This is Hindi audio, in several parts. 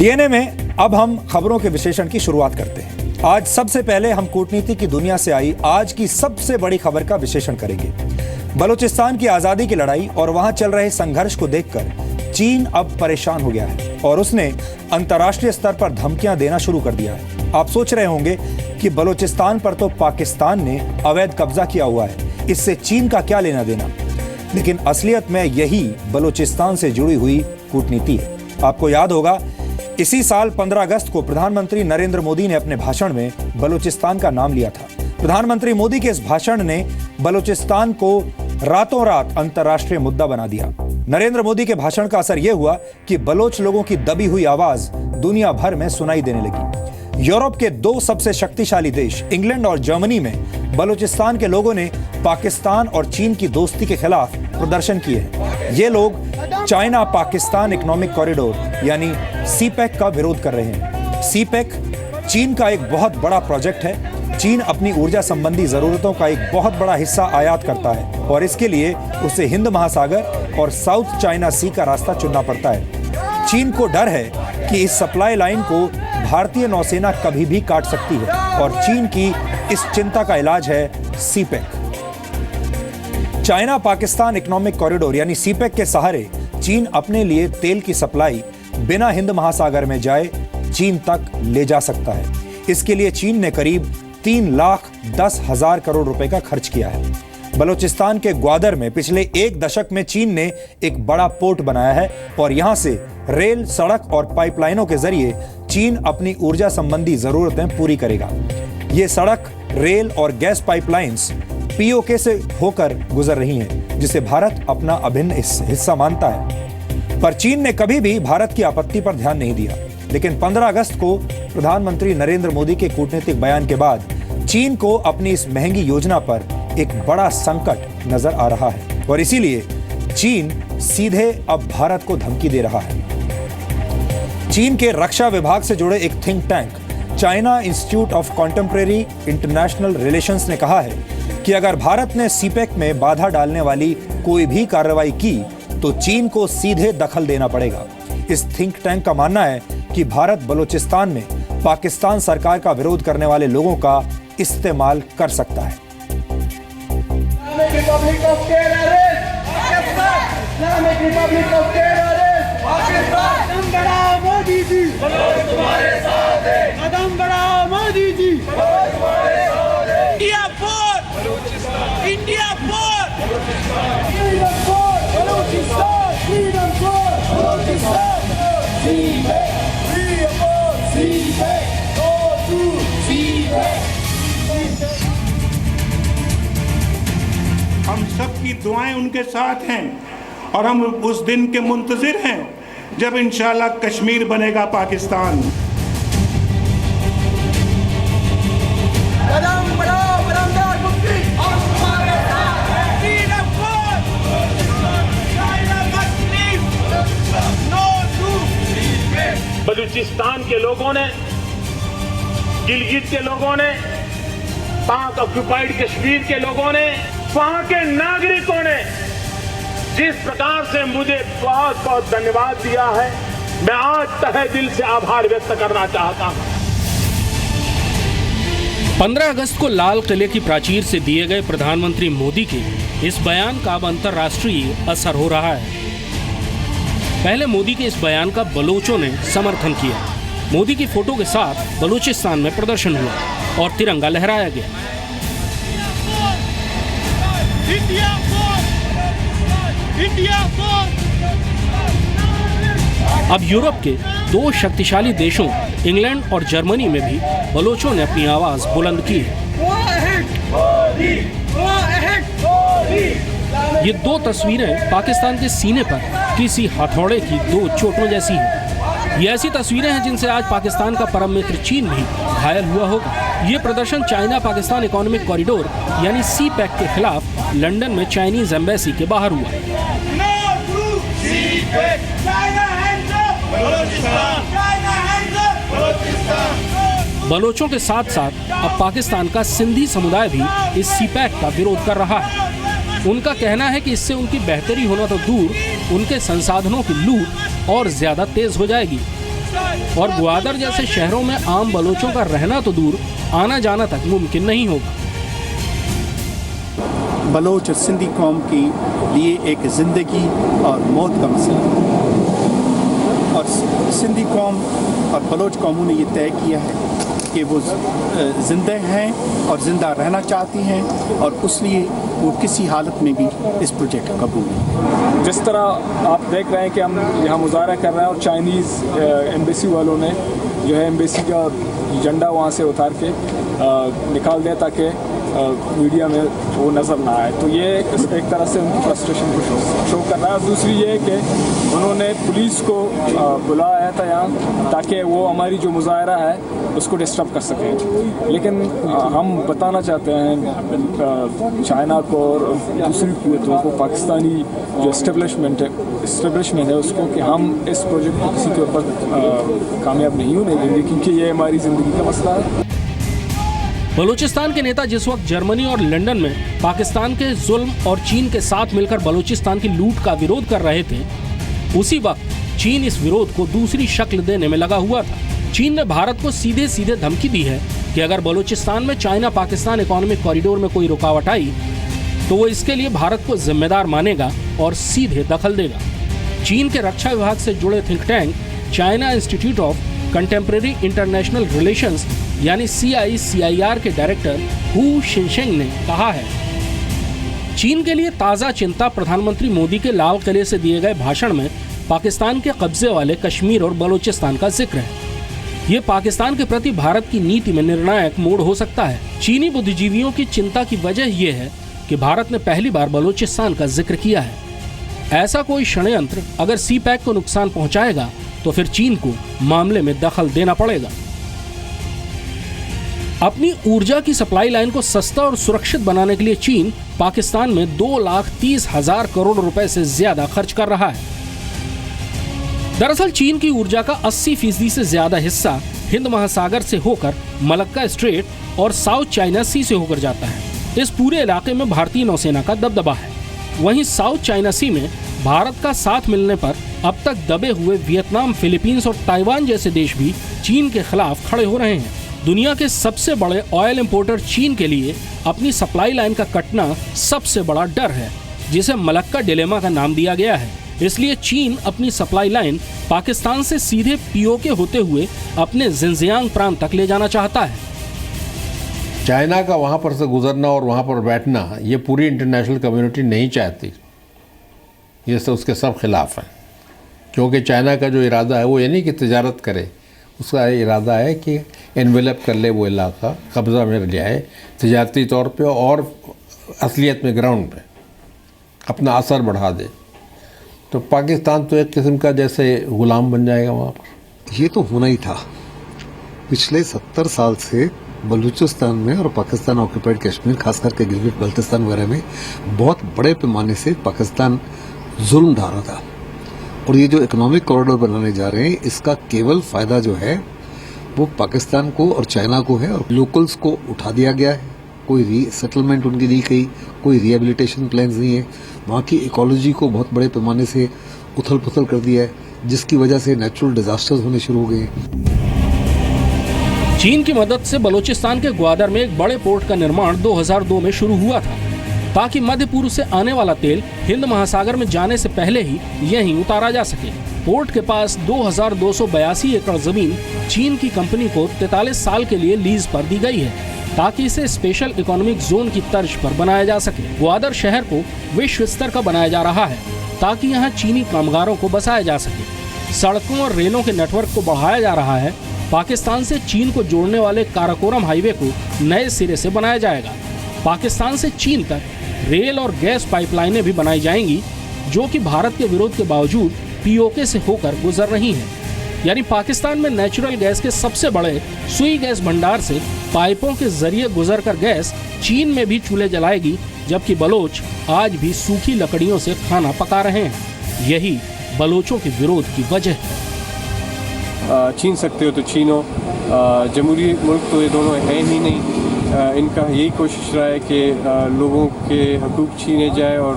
डीएनए में अब हम खबरों के विश्लेषण की शुरुआत करते हैं। आज सबसे पहले हम कूटनीति की दुनिया से आई आज की सबसे बड़ी खबर का विश्लेषण करेंगे। बलूचिस्तान की आजादी की लड़ाई और वहां चल रहे संघर्ष को देखकर चीन अब परेशान हो गया है और उसने अंतर्राष्ट्रीय स्तर पर धमकियां देना शुरू कर दिया है। आप सोच रहे होंगे कि बलूचिस्तान पर तो पाकिस्तान ने अवैध कब्जा किया हुआ है, इससे चीन का क्या लेना देना। लेकिन असलियत में यही बलूचिस्तान से जुड़ी हुई कूटनीति है। आपको याद होगा, इसी साल 15 अगस्त को प्रधानमंत्री नरेंद्र मोदी ने अपने भाषण में बलूचिस्तान का नाम लिया था। प्रधानमंत्री मोदी के इस भाषण ने बलूचिस्तान को रातों रात अंतर्राष्ट्रीय मुद्दा बना दिया। नरेंद्र मोदी के भाषण का असर यह हुआ कि बलोच लोगों की दबी हुई आवाज दुनिया भर में सुनाई देने लगी। यूरोप के दो सबसे शक्तिशाली देश इंग्लैंड और जर्मनी में बलूचिस्तान के लोगों ने पाकिस्तान और चीन की दोस्ती के खिलाफ प्रदर्शन किए। ये लोग चाइना पाकिस्तान इकोनॉमिक कॉरिडोर यानी सीपेक का विरोध कर रहे हैं। सीपेक चीन का एक बहुत बड़ा प्रोजेक्ट है। चीन अपनी ऊर्जा संबंधी जरूरतों का एक बहुत बड़ा हिस्सा आयात करता है और इसके लिए उसे हिंद महासागर और साउथ चाइना सी का रास्ता चुनना पड़ता है। चीन को डर है कि इस सप्लाई लाइन को भारतीय नौसेना कभी भी काट सकती है और चीन की इस चिंता का इलाज है CPEC. China Pakistan economic corridor यानी सीपेक के सहारे चीन अपने लिए तेल की सप्लाई बिना हिंद महासागर में जाए चीन तक ले जा सकता है। इसके लिए चीन ने करीब 3,10,000 करोड़ रुपए का खर्च किया है। बलूचिस्तान के ग्वादर में पिछले एक दशक में चीन ने एक बड़ा पोर्ट बनाया है और यहां से रेल, सड़क और पाइपलाइनों के जरिए चीन अपनी ऊर्जा संबंधी जरूरतें पूरी करेगा। ये सड़क, रेल और गैस पाइपलाइंस पीओके से होकर गुजर रही हैं, जिसे भारत अपना अभिन्न हिस्सा मानता है। पर चीन ने कभी भी भारत की आपत्ति पर ध्यान नहीं दिया। लेकिन 15 अगस्त को प्रधानमंत्री नरेंद्र मोदी के कूटनीतिक बयान के बाद चीन को अपनी इस महंगी योजना पर एक बड़ा संकट नजर आ रहा है और इसीलिए चीन सीधे अब भारत को धमकी दे रहा है। चीन के रक्षा विभाग से जुड़े एक think tank China institute of contemporary international relations ने कहा है कि अगर भारत ने सीपेक में बाधा डालने वाली कोई भी कार्रवाई की तो चीन को सीधे दखल देना पड़ेगा। इस थिंक टैंक का मानना है कि भारत बलूचिस्तान में पाकिस्तान सरकार का विरोध करने वाले लोगों का इस्तेमाल कर सकता है। हम सबकी दुआएं उनके साथ हैं और हम उस दिन के मुंतजिर हैं जब इंशाल्लाह कश्मीर बनेगा पाकिस्तान। बलूचिस्तान के लोगों ने, गिलगित के लोगों ने, पाक ऑक्युपाइड कश्मीर के लोगों ने, वहां के नागरिकों ने जिस प्रकार से मुझे बहुत बहुत धन्यवाद दिया है, मैं आज तहे दिल से आभार व्यक्त करना चाहता हूं। 15 अगस्त को लाल किले की प्राचीर से दिए गए प्रधानमंत्री मोदी के इस बयान का अब अंतर्राष्ट्रीय असर हो रहा है। पहले मोदी के इस बयान का बलोचों ने समर्थन किया। मोदी की फोटो के साथ बलूचिस्तान में प्रदर्शन हुआ और तिरंगा लहराया गया। अब यूरोप के दो शक्तिशाली देशों इंग्लैंड और जर्मनी में भी बलोचों ने अपनी आवाज बुलंद की है। ये दो तस्वीरें पाकिस्तान के सीने पर किसी हथौड़े की दो चोटों जैसी हैं। ये ऐसी तस्वीरें हैं जिनसे आज पाकिस्तान का परम मित्र चीन भी घायल हुआ होगा। ये प्रदर्शन चाइना पाकिस्तान इकोनॉमिक कॉरिडोर यानी सीपेक के खिलाफ लंदन में चाइनीज एम्बेसी के बाहर हुआ। बलोचों के साथ साथ अब पाकिस्तान का सिंधी समुदाय भी इस सीपेक का विरोध कर रहा है। उनका कहना है कि इससे उनकी बेहतरी होना तो दूर, उनके संसाधनों की लूट और ज्यादा तेज हो जाएगी। और ग्वादर जैसे शहरों में आम बलोचों का रहना तो दूर, आना जाना तक मुमकिन नहीं होगा। बलोच और सिंधी कौम के लिए एक ज़िंदगी और मौत का मसला है, और सिंधी कौम और बलोच कौमों ने ये तय किया है कि वो ज़िंदा हैं और ज़िंदा रहना चाहती हैं, और उसलिए वो किसी हालत में भी इस प्रोजेक्ट का कबूल नहीं। जिस तरह आप देख रहे हैं कि हम यहाँ मुजाहरा कर रहे हैं और चाइनीज़ एम्बेसी वालों ने जो है एम्बेसी का झंडा वहाँ से उतार के निकाल दिया ताकि मीडिया में वो नज़र ना आए, तो ये एक तरह से उनकी फ्रस्ट्रेशन को शो कर रहा है। दूसरी ये कि उन्होंने पुलिस को बुलाया था यहाँ ताकि वो हमारी जो मुजाहरा है उसको डिस्टर्ब कर सकें, लेकिन हम बताना चाहते हैं चाइना को और दूसरी कुव्वतों को, पाकिस्तानी जो इस्टेब्लिशमेंट है उसको, कि हम इस प्रोजेक्ट को किसी के ऊपर कामयाब नहीं होने देंगे, क्योंकि ये हमारी ज़िंदगी का मसला है। बलूचिस्तान के नेता जिस वक्त जर्मनी और लंदन में पाकिस्तान के जुल्म और चीन के साथ मिलकर बलूचिस्तान की लूट का विरोध कर रहे थे, उसी वक्त चीन इस विरोध को दूसरी शक्ल देने में लगा हुआ था। चीन ने भारत को सीधे सीधे धमकी दी है कि अगर बलूचिस्तान में चाइना पाकिस्तान इकोनॉमिक कॉरिडोर में कोई रुकावट आई तो वो इसके लिए भारत को जिम्मेदार मानेगा और सीधे दखल देगा। चीन के रक्षा विभाग से जुड़े think tank China institute of contemporary international relations यानी CICIR के डायरेक्टर हू शिनशेंग ने कहा है, चीन के लिए ताज़ा चिंता प्रधानमंत्री मोदी के लाल किले से दिए गए भाषण में पाकिस्तान के कब्जे वाले कश्मीर और बलूचिस्तान का जिक्र है। ये पाकिस्तान के प्रति भारत की नीति में निर्णायक मोड़ हो सकता है। चीनी बुद्धिजीवियों की चिंता की वजह यह है कि भारत ने पहली बार बलूचिस्तान का जिक्र किया है। ऐसा कोई षड्यंत्र अगर CPEC को नुकसान पहुंचाएगा तो फिर चीन को मामले में दखल देना पड़ेगा। अपनी ऊर्जा की सप्लाई लाइन को सस्ता और सुरक्षित बनाने के लिए चीन पाकिस्तान में 2,30,000 करोड़ रुपए से ज्यादा खर्च कर रहा है। दरअसल चीन की ऊर्जा का 80% से ज्यादा हिस्सा हिंद महासागर से होकर मलक्का स्ट्रेट और साउथ चाइना सी से होकर जाता है। इस पूरे इलाके में भारतीय नौसेना का दबदबा है। वहीं साउथ चाइना सी में भारत का साथ मिलने पर अब तक दबे हुए वियतनाम, फिलीपींस और ताइवान जैसे देश भी चीन के खिलाफ खड़े हो रहे हैं। दुनिया के सबसे बड़े ऑयल इंपोर्टर चीन के लिए अपनी सप्लाई लाइन का कटना सबसे बड़ा डर है, जिसे मलक्का डिलेमा का नाम दिया गया है। इसलिए चीन अपनी सप्लाई लाइन पाकिस्तान से सीधे POK होते हुए अपने जिनजियांग प्रांत तक ले जाना चाहता है। चाइना का वहाँ पर से गुजरना और वहाँ पर बैठना ये पूरी इंटरनेशनल कम्युनिटी नहीं चाहती, ये सब उसके सब खिलाफ है, क्योंकि चाइना का जो इरादा है वो ये नहीं कि तिजारत करे, उसका इरादा है कि एनवेलप कर ले वो इलाका, कब्ज़ा में ले आए तिजारती तौर पे और असलियत में ग्राउंड पे अपना असर बढ़ा दे। तो पाकिस्तान तो एक किस्म का जैसे गुलाम बन जाएगा वहाँ पर। ये तो होना ही था। पिछले 70 साल से बलूचिस्तान में और पाकिस्तान ऑक्यूपाइड कश्मीर, खास करके गिलगित बल्तिस्तान वगैरह में बहुत बड़े पैमाने से पाकिस्तान जुल्म ढा रहा था। और ये जो इकोनॉमिक कॉरिडोर बनाने जा रहे हैं, इसका केवल फ़ायदा जो है वो पाकिस्तान को और चाइना को है, और लोकल्स को उठा दिया गया है। कोई रीसेटलमेंट उनकी दी गई, कोई रिहेबिलिटेशन प्लान्स नहीं है। वहाँ की इकोलॉजी को बहुत बड़े पैमाने से उथल पुथल कर दिया है, जिसकी वजह से नेचुरल डिजास्टर्स होने शुरू हो गए हैं। चीन की मदद से बलूचिस्तान के ग्वादर में एक बड़े पोर्ट का निर्माण 2002 में शुरू हुआ था, ताकि मध्य पूर्व से आने वाला तेल हिंद महासागर में जाने से पहले ही यहीं उतारा जा सके। पोर्ट के पास 2282 एकड़ जमीन चीन की कंपनी को 43 साल के लिए लीज पर दी गई है, ताकि इसे स्पेशल इकोनॉमिक जोन की तर्ज पर बनाया जा सके। ग्वादर शहर को विश्व स्तर का बनाया जा रहा है, ताकि यहाँ चीनी कामगारों को बसाया जा सके। सड़कों और रेलों के नेटवर्क को बढ़ाया जा रहा है। पाकिस्तान से चीन को जोड़ने वाले काराकोरम हाईवे को नए सिरे से बनाया जाएगा। पाकिस्तान से चीन तक रेल और गैस पाइपलाइनें भी बनाई जाएंगी, जो कि भारत के विरोध के बावजूद POK से होकर गुजर रही हैं। यानी पाकिस्तान में नेचुरल गैस के सबसे बड़े सुई गैस भंडार से पाइपों के जरिए गुजरकर गैस चीन में भी चूल्हे जलाएगी, जबकि बलोच आज भी सूखी लकड़ियों से खाना पका रहे हैं। यही बलोचों के विरोध की वजह है। छीन सकते हो तो छीनो, जमहूरी मुल्क तो ये दोनों हैं ही नहीं। इनका यही कोशिश रहा है कि लोगों के हकूक़ छीने जाए और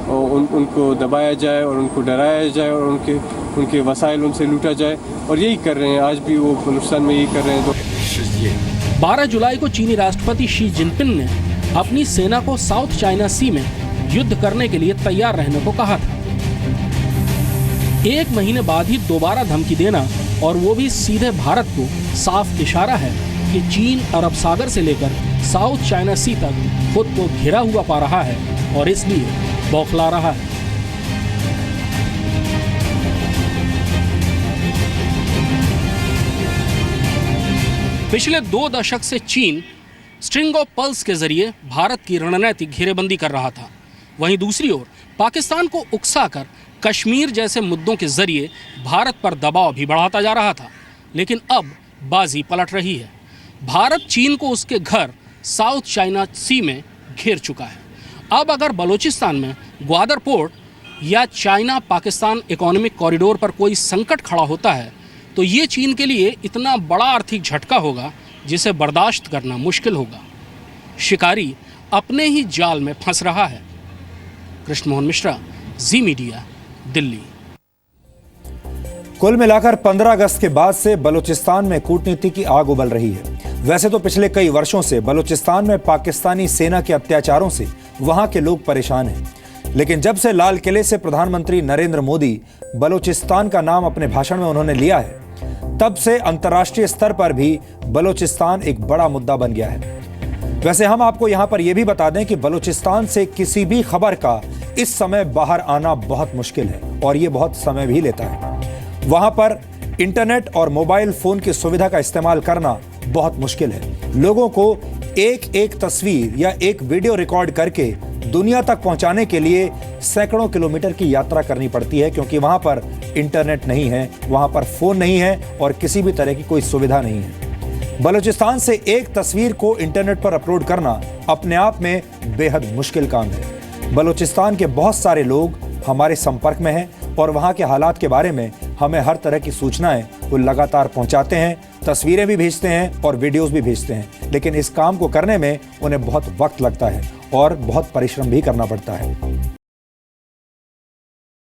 उनको दबाया जाए और उनको डराया जाए और उनके वसाइल उनसे लूटा जाए, और यही कर रहे हैं आज भी वो बलूचिस्तान में यही कर रहे हैं। तो 12 जुलाई को चीनी राष्ट्रपति शी जिनपिंग ने अपनी सेना को साउथ चाइना सी में युद्ध करने के लिए तैयार रहने को कहा था। 1 महीने बाद ही दोबारा धमकी देना, और वो भी सीधे भारत को, साफ इशारा है कि चीन अरब सागर से लेकर साउथ चाइना सी तक खुद को घिरा हुआ पा रहा है और इसलिए बौखला रहा है। पिछले 2 दशक से चीन स्ट्रिंग ऑफ पल्स के जरिए भारत की रणनीतिक घेरेबंदी कर रहा था। वहीं दूसरी ओर पाकिस्तान को उकसाकर कश्मीर जैसे मुद्दों के जरिए भारत पर दबाव भी बढ़ाता जा रहा था। लेकिन अब बाजी पलट रही है। भारत चीन को उसके घर साउथ चाइना सी में घेर चुका है। अब अगर बलूचिस्तान में ग्वादर पोर्ट या चाइना पाकिस्तान इकोनॉमिक कॉरिडोर पर कोई संकट खड़ा होता है तो ये चीन के लिए इतना बड़ा आर्थिक झटका होगा जिसे बर्दाश्त करना मुश्किल होगा। शिकारी अपने ही जाल में फंस रहा है। कृष्ण मोहन मिश्रा, जी मीडिया, दिल्ली। कुल मिलाकर 15 अगस्त के बाद से बलूचिस्तान में कूटनीति की आग उबल रही है। वैसे तो पिछले कई वर्षों से बलूचिस्तान में पाकिस्तानी सेना के अत्याचारों से वहां के लोग परेशान हैं, लेकिन जब से लाल किले से प्रधानमंत्री नरेंद्र मोदी बलूचिस्तान का नाम अपने भाषण में उन्होंने लिया है, तब से अंतर्राष्ट्रीय स्तर पर भी बलूचिस्तान एक बड़ा मुद्दा बन गया है। वैसे हम आपको यहां पर यह भी बता दें कि बलूचिस्तान से किसी भी खबर का इस समय बाहर आना बहुत मुश्किल है और ये बहुत समय भी लेता है। वहां पर इंटरनेट और मोबाइल फोन की सुविधा का इस्तेमाल करना बहुत मुश्किल है। लोगों को एक एक तस्वीर या एक वीडियो रिकॉर्ड करके दुनिया तक पहुंचाने के लिए सैकड़ों किलोमीटर की यात्रा करनी पड़ती है, क्योंकि वहां पर इंटरनेट नहीं है, वहां पर फोन नहीं है और किसी भी तरह की कोई सुविधा नहीं है। बलूचिस्तान से एक तस्वीर को इंटरनेट पर अपलोड करना अपने आप में बेहद मुश्किल काम है। बलूचिस्तान के बहुत सारे लोग हमारे संपर्क में हैं और वहां के हालात के बारे में हमें हर तरह की सूचनाएं वो लगातार पहुंचाते हैं, तस्वीरें भी भेजते हैं और वीडियोस भी भेजते हैं। लेकिन इस काम को करने में उन्हें बहुत वक्त लगता है और बहुत परिश्रम भी करना पड़ता है।